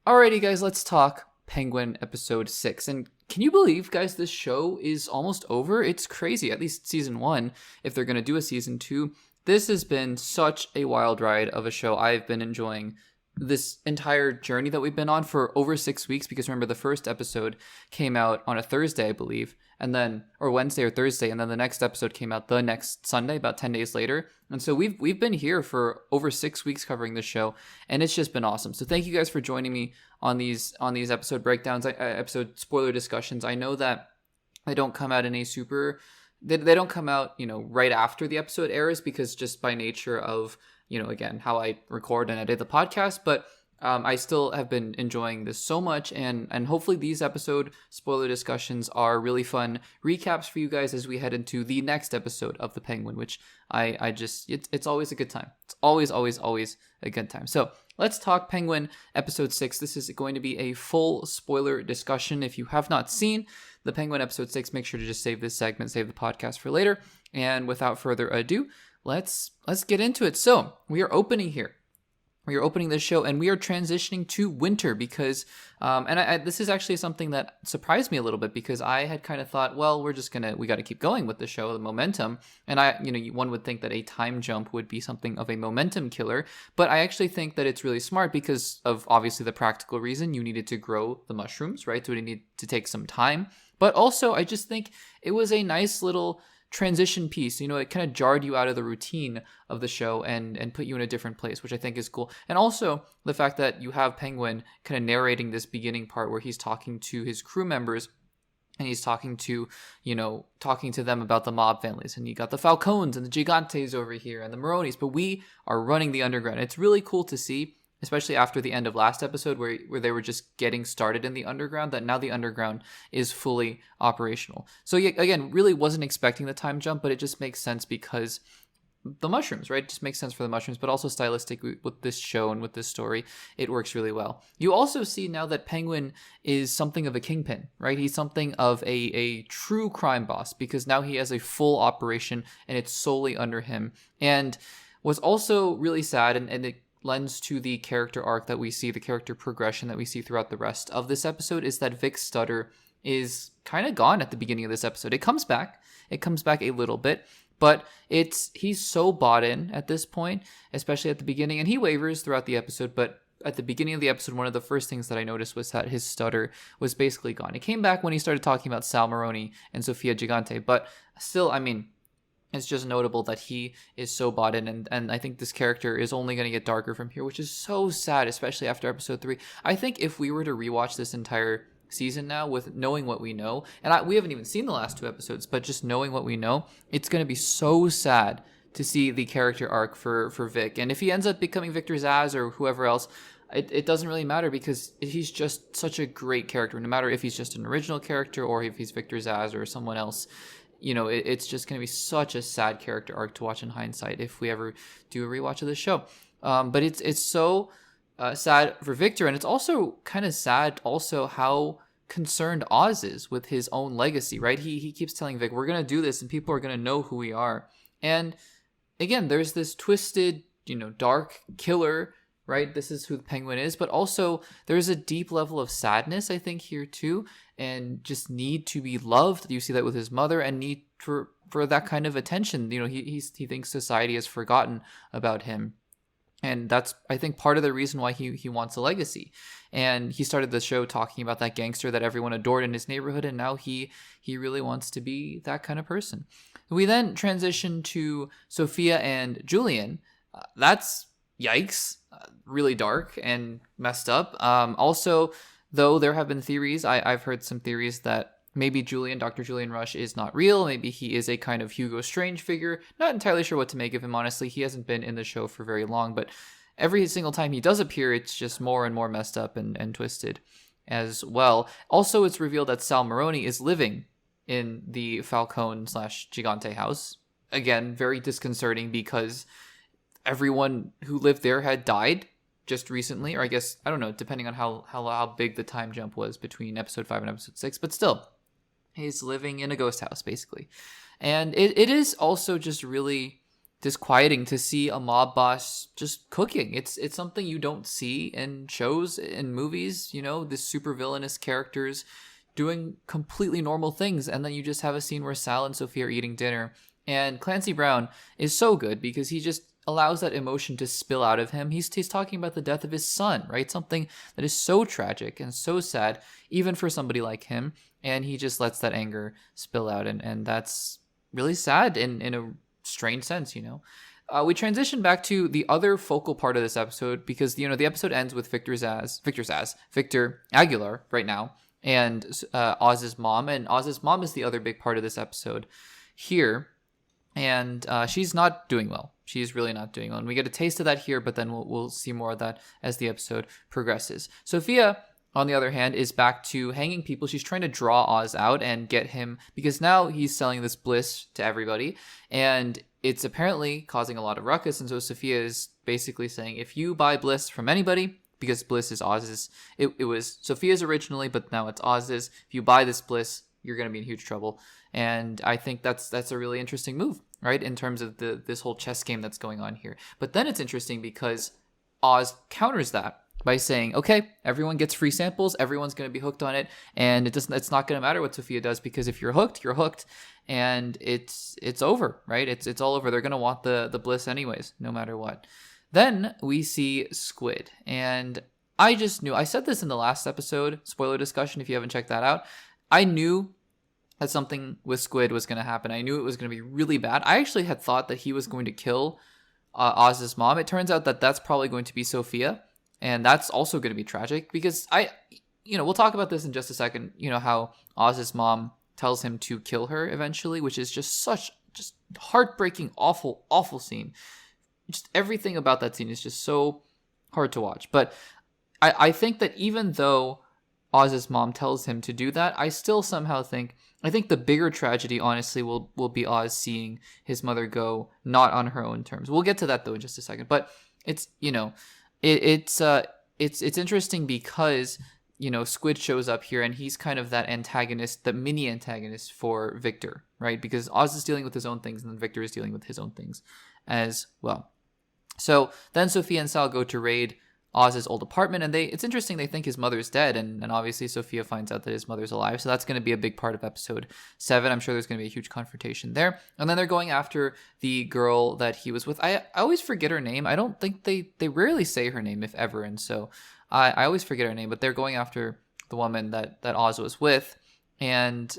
Alrighty, guys, let's talk Penguin episode 6. And can you believe, guys, this show is almost over? It's crazy, at least season 1, if they're going to do a season 2. This has been such a wild ride of a show. I've been enjoying this entire journey that we've been on for over 6 weeks, because remember, the first episode came out on a Thursday, I believe, and then, or Wednesday or Thursday, and then the next episode came out the next Sunday, about 10 days later. And so we've been here for over 6 weeks covering the show, and it's just been awesome. So thank you guys for joining me on these episode breakdowns, episode spoiler discussions. I know that they don't come out in a super, they don't come out, right after the episode airs, because just by nature of, again, how I record and edit the podcast, but I still have been enjoying this so much, and hopefully these episode spoiler discussions are really fun recaps for you guys as we head into the next episode of The Penguin, which it's always a good time. It's always a good time. So let's talk Penguin episode 6. This is going to be a full spoiler discussion. If you have not seen The Penguin episode 6, make sure to just save this segment, save the podcast for later. And without further ado, let's get into it. So we are opening here. We are opening this show, and we are transitioning to winter because, this is actually something that surprised me a little bit, because I had kind of thought, well, we got to keep going with the show, the momentum, and one would think that a time jump would be something of a momentum killer, but I actually think that it's really smart because of obviously the practical reason. You needed to grow the mushrooms, right? So it needed to take some time, but also I just think it was a nice little transition piece. It kind of jarred you out of the routine of the show and put you in a different place, which I think is cool. And also the fact that you have Penguin kind of narrating this beginning part where he's talking to his crew members, and he's talking to them about the mob families. And you got the Falcones and the Gigantes over here and the Maronis, but we are running the underground. It's really cool to see, especially after the end of last episode where they were just getting started in the underground, that now the underground is fully operational. So again, really wasn't expecting the time jump, but it just makes sense because the mushrooms, right? It just makes sense for the mushrooms, but also stylistically with this show and with this story, it works really well. You also see now that Penguin is something of a kingpin, right? He's something of a true crime boss, because now he has a full operation and it's solely under him. And what's also really sad, and it lends to the character arc that we see, the character progression that we see throughout the rest of this episode, is that Vic's stutter is kind of gone at the beginning of this episode. It comes back a little bit, but he's so bought in at this point, especially at the beginning, and he wavers throughout the episode, but at the beginning of the episode, one of the first things that I noticed was that his stutter was basically gone. It came back when he started talking about Sal Maroni and Sofia Gigante, but still, it's just notable that he is so bought in, and I think this character is only going to get darker from here, which is so sad, especially after episode 3. I think if we were to rewatch this entire season now with knowing what we know, and we haven't even seen the last 2 episodes, but just knowing what we know, it's going to be so sad to see the character arc for Vic. And if he ends up becoming Victor Zsasz or whoever else, it doesn't really matter, because he's just such a great character, no matter if he's just an original character or if he's Victor Zsasz or someone else. It's just going to be such a sad character arc to watch in hindsight if we ever do a rewatch of the show. But it's so sad for Victor, and it's also kind of sad also how concerned Oz is with his own legacy, right? He keeps telling Vic, we're going to do this and people are going to know who we are. And again, there's this twisted, dark killer, right? This is who the Penguin is, but also there's a deep level of sadness, I think, here too, and just need to be loved. You see that with his mother, and need for that kind of attention. He thinks society has forgotten about him. And that's, I think, part of the reason why he wants a legacy. And he started the show talking about that gangster that everyone adored in his neighborhood, and now he really wants to be that kind of person. We then transition to Sophia and Julian. That's yikes, really dark and messed up. Also, though there have been theories, I've heard some theories that maybe Dr. Julian Rush is not real. Maybe he is a kind of Hugo Strange figure. Not entirely sure what to make of him, honestly. He hasn't been in the show for very long, but every single time he does appear, it's just more and more messed up and twisted as well. Also, it's revealed that Sal Maroni is living in the Falcone/Gigante house. Again, very disconcerting, because everyone who lived there had died just recently, or I guess, I don't know, depending on how big the time jump was between episode 5 and episode 6, but still, he's living in a ghost house, basically. And it is also just really disquieting to see a mob boss just cooking. It's something you don't see in shows, in movies, this super villainous characters doing completely normal things, and then you just have a scene where Sal and Sophia are eating dinner. And Clancy Brown is so good because he just allows that emotion to spill out of him. He's talking about the death of his son, right? Something that is so tragic and so sad, even for somebody like him. And he just lets that anger spill out. And that's really sad in a strange sense, We transition back to the other focal part of this episode because, the episode ends with Victor Aguilar right now, and Oz's mom. And Oz's mom is the other big part of this episode here. And she's not doing well. She's really not doing well. And we get a taste of that here, but then we'll see more of that as the episode progresses. Sophia, on the other hand, is back to hanging people. She's trying to draw Oz out and get him, because now he's selling this bliss to everybody. And it's apparently causing a lot of ruckus. And so Sophia is basically saying, if you buy bliss from anybody, because bliss is Oz's, it was Sophia's originally, but now it's Oz's. If you buy this bliss, you're going to be in huge trouble. And I think that's a really interesting move, right? In terms of this whole chess game that's going on here. But then it's interesting because Oz counters that by saying, okay, everyone gets free samples. Everyone's going to be hooked on it. And it's not going to matter what Sophia does, because if you're hooked, you're hooked. And it's over, right? It's all over. They're going to want the bliss anyways, no matter what. Then we see Squid. And I just knew, I said this in the last episode, spoiler discussion, if you haven't checked that out. I knew that something with Squid was going to happen. I knew it was going to be really bad. I actually had thought that he was going to kill Oz's mom. It turns out that that's probably going to be Sophia. And that's also going to be tragic because we'll talk about this in just a second. How Oz's mom tells him to kill her eventually, which is just heartbreaking, awful, awful scene. Just everything about that scene is just so hard to watch. But I think that even though Oz's mom tells him to do that, I still somehow think the bigger tragedy, honestly, will be Oz seeing his mother go not on her own terms. We'll get to that though in just a second. But it's it's interesting because Squid shows up here and he's kind of that antagonist, the mini antagonist for Victor, right? Because Oz is dealing with his own things and then Victor is dealing with his own things as well. So then Sophia and Sal go to raid Oz's old apartment, and it's interesting, they think his mother's dead, and obviously Sophia finds out that his mother's alive, so that's going to be a big part of episode 7. I'm sure there's going to be a huge confrontation there. And then they're going after the girl that he was with. I always forget her name. I don't think they rarely say her name, if ever, and so I always forget her name, but they're going after the woman that Oz was with, and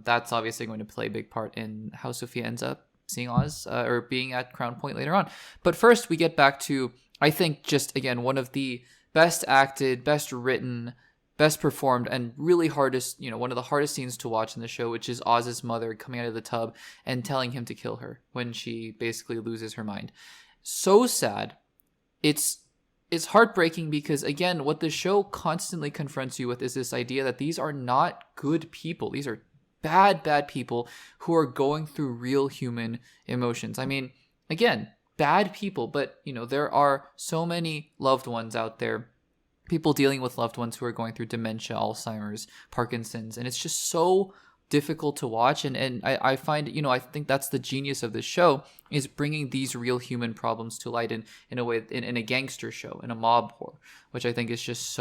that's obviously going to play a big part in how Sophia ends up seeing Oz, or being at Crown Point later on. But first, we get back to, I think, just, again, one of the best acted, best written, best performed, and really hardest, one of the hardest scenes to watch in the show, which is Oz's mother coming out of the tub and telling him to kill her when she basically loses her mind. So sad. It's heartbreaking because, again, what the show constantly confronts you with is this idea that these are not good people. These are bad people who are going through real human emotions. I mean, again, bad people, but there are so many loved ones out there, people dealing with loved ones who are going through dementia, Alzheimer's, Parkinson's, and it's just so difficult to watch. And I find, I think that's the genius of this show, is bringing these real human problems to light in a way, in a gangster show, in a mob horror, which I think is just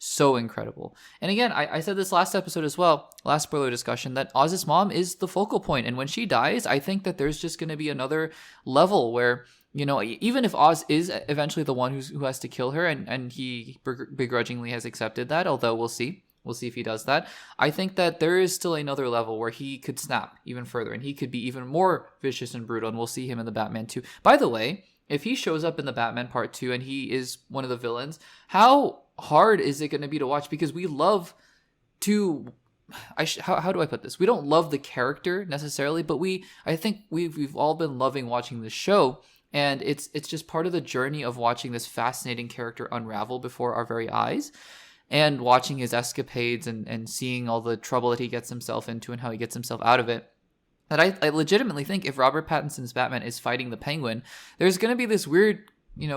so incredible. And again, I said this last episode as well, last spoiler discussion, that Oz's mom is the focal point. And when she dies, I think that there's just going to be another level where, even if Oz is eventually the one who has to kill her, and he begrudgingly has accepted that, although we'll see if he does that, I think that there is still another level where he could snap even further and he could be even more vicious and brutal, and we'll see him in the Batman 2. By the way, if he shows up in the Batman Part 2 and he is one of the villains, how hard is it going to be to watch? Because we love to, how do I put this? We don't love the character necessarily, but I think we've all been loving watching the show, and it's just part of the journey of watching this fascinating character unravel before our very eyes, and watching his escapades and seeing all the trouble that he gets himself into and how he gets himself out of it. That I legitimately think if Robert Pattinson's Batman is fighting the Penguin, there's going to be this weird,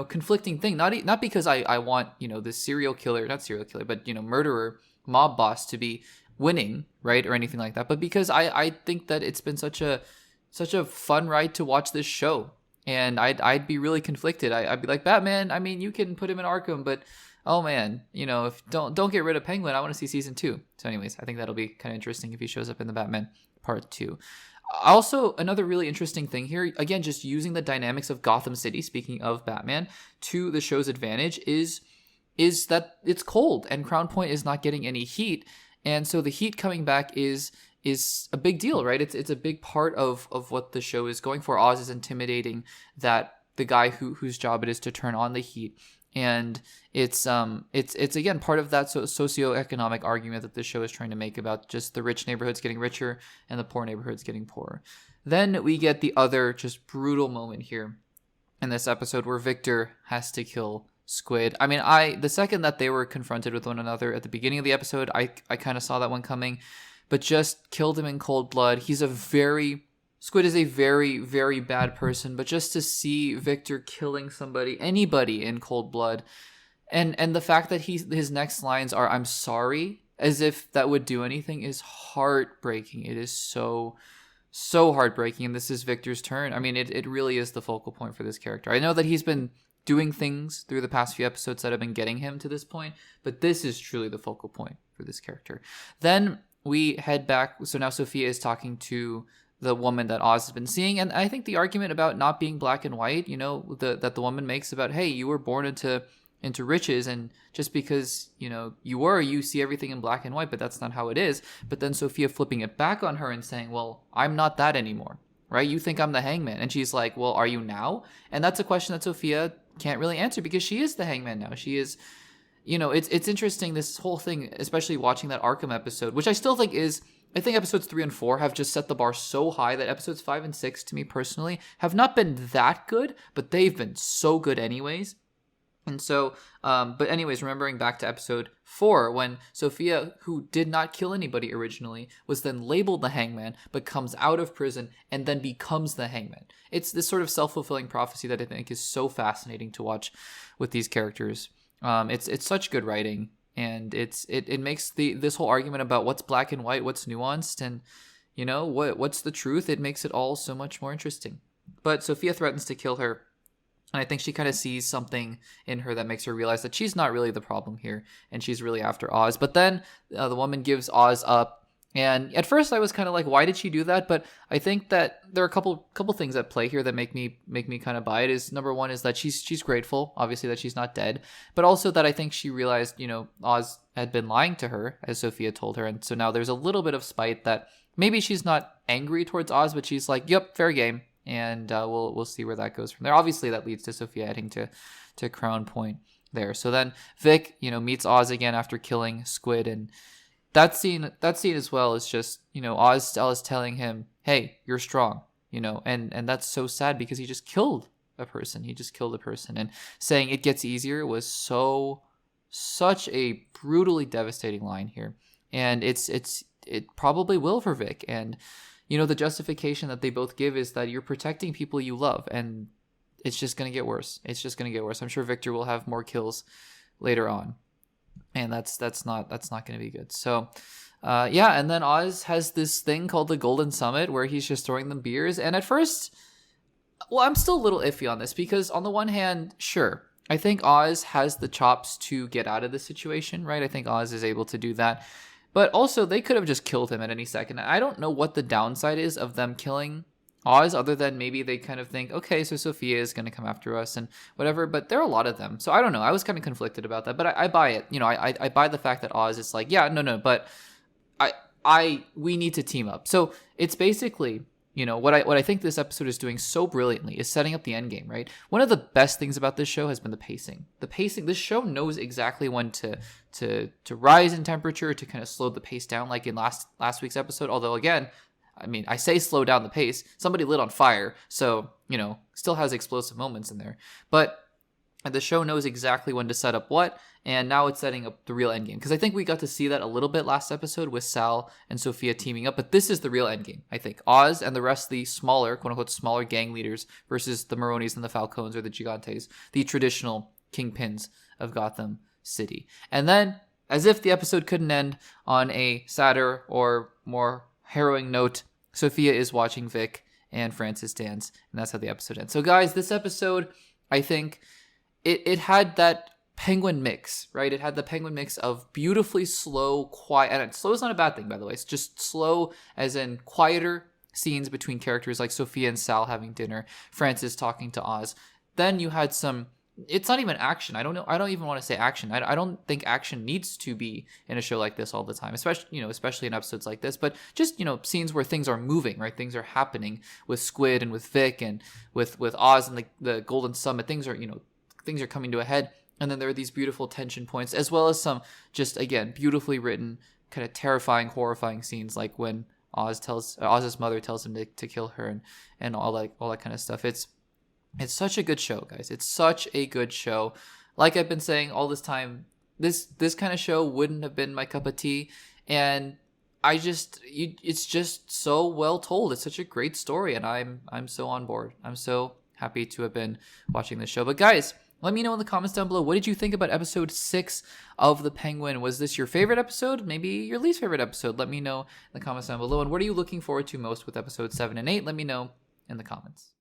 conflicting thing. Not because I want, this murderer, mob boss to be winning, right, or anything like that, but because I think that it's been such a fun ride to watch this show. And I'd be really conflicted. I'd be like, Batman, I mean, you can put him in Arkham, but oh man, if don't get rid of Penguin. I want to see season 2. So anyways, I think that'll be kind of interesting if he shows up in the Batman part 2. Also, another really interesting thing here, again, just using the dynamics of Gotham City, speaking of Batman, to the show's advantage is that it's cold and Crown Point is not getting any heat. And so the heat coming back is a big deal, right? It's a big part of what the show is going for. Oz is intimidating the guy whose job it is to turn on the heat. And it's again part of that socioeconomic argument that the show is trying to make about just the rich neighborhoods getting richer and the poor neighborhoods getting poorer. Then we get the other just brutal moment here in this episode where Victor has to kill Squid. I mean, the second that they were confronted with one another at the beginning of the episode, I kind of saw that one coming, but just killed him in cold blood. Squid is a very, very bad person, but just to see Victor killing anybody in cold blood, and the fact that his next lines are "I'm sorry," as if that would do anything, is heartbreaking. It is so heartbreaking, and this is Victor's turn. I mean, it really is the focal point for this character. I know that he's been doing things through the past few episodes that have been getting him to this point, but this is truly the focal point for this character. Then we head back. So now Sophia is talking to the woman that Oz has been seeing. And I think the argument about not being black and white, that the woman makes about, hey, you were born into riches, and just because, you see everything in black and white, but that's not how it is. But then Sophia flipping it back on her and saying, well, I'm not that anymore, right? You think I'm the hangman. And she's like, well, are you now? And that's a question that Sophia can't really answer because she is the hangman now. She is, it's interesting, this whole thing, especially watching that Arkham episode, which I still think I think episodes 3 and 4 have just set the bar so high that episodes 5 and 6, to me personally, have not been that good, but they've been so good anyways. And so, but anyways, remembering back to episode 4, when Sophia, who did not kill anybody originally, was then labeled the hangman, but comes out of prison and then becomes the hangman. It's this sort of self-fulfilling prophecy that I think is so fascinating to watch with these characters. It's such good writing. And it makes this whole argument about what's black and white, what's nuanced, and what's the truth. It makes it all so much more interesting. But Sophia threatens to kill her, and I think she kind of sees something in her that makes her realize that she's not really the problem here, and she's really after Oz. But then the woman gives Oz up, and at first I was kind of like, why did she do that? But I think that there are a couple things at play here that make me kind of buy it. Is number one is that she's grateful, obviously, that she's not dead, but also that I think she realized, Oz had been lying to her, as Sophia told her, and so now there's a little bit of spite that maybe she's not angry towards Oz, but she's like, yep, fair game, and we'll see where that goes from there. Obviously, that leads to Sophia heading to Crown Point there. So then Vic, meets Oz again after killing Squid, and that scene as well is just, Oz is telling him, hey, you're strong, and that's so sad because he just killed a person. And saying it gets easier was such a brutally devastating line here. And it probably will for Vic. And, the justification that they both give is that you're protecting people you love, and it's just going to get worse. I'm sure Victor will have more kills later on. And that's not going to be good. So, and then Oz has this thing called the Golden Summit where he's just throwing them beers. And at first, well, I'm still a little iffy on this because on the one hand, sure, I think Oz has the chops to get out of the situation, right? I think Oz is able to do that. But also, they could have just killed him at any second. I don't know what the downside is of them killing Oz, other than maybe they kind of think, okay, so Sophia is going to come after us and whatever, but there are a lot of them. So I don't know. I was kind of conflicted about that, but I buy it. I buy the fact that Oz is like, yeah, no, but we need to team up. So it's basically, what I think this episode is doing so brilliantly is setting up the end game, right? One of the best things about this show has been the pacing. This show knows exactly when to rise in temperature, to kind of slow the pace down, like in last week's episode. Although again, I mean, I say slow down the pace. Somebody lit on fire, so, still has explosive moments in there. But the show knows exactly when to set up what, and now it's setting up the real endgame. Because I think we got to see that a little bit last episode with Sal and Sophia teaming up, but this is the real endgame, I think. Oz and the rest of the smaller, quote-unquote, smaller gang leaders versus the Maronis and the Falcones or the Gigantes, the traditional kingpins of Gotham City. And then, as if the episode couldn't end on a sadder or more harrowing note, Sophia is watching Vic and Francis dance, and that's how the episode ends. So guys, this episode, I think it had that Penguin mix, right? It had the Penguin mix of beautifully slow, quiet, and slow is not a bad thing, by the way. It's just slow as in quieter scenes between characters like Sophia and Sal having dinner, Francis talking to Oz. Then you had some, it's not even action. I don't know. I don't even want to say action. I don't think action needs to be in a show like this all the time, especially in episodes like this, but just, scenes where things are moving, right? Things are happening with Squid and with Vic and with Oz and the Golden Summit. Things are coming to a head. And then there are these beautiful tension points, as well as some just, again, beautifully written, kind of terrifying, horrifying scenes, like when Oz's mother tells him to kill her and all that kind of stuff. It's such a good show, guys. It's such a good show. Like I've been saying all this time, this kind of show wouldn't have been my cup of tea. And it's just so well told. It's such a great story, and I'm so on board. I'm so happy to have been watching this show. But guys, let me know in the comments down below, what did you think about episode 6 of The Penguin? Was this your favorite episode? Maybe your least favorite episode? Let me know in the comments down below. And what are you looking forward to most with episode 7 and 8? Let me know in the comments.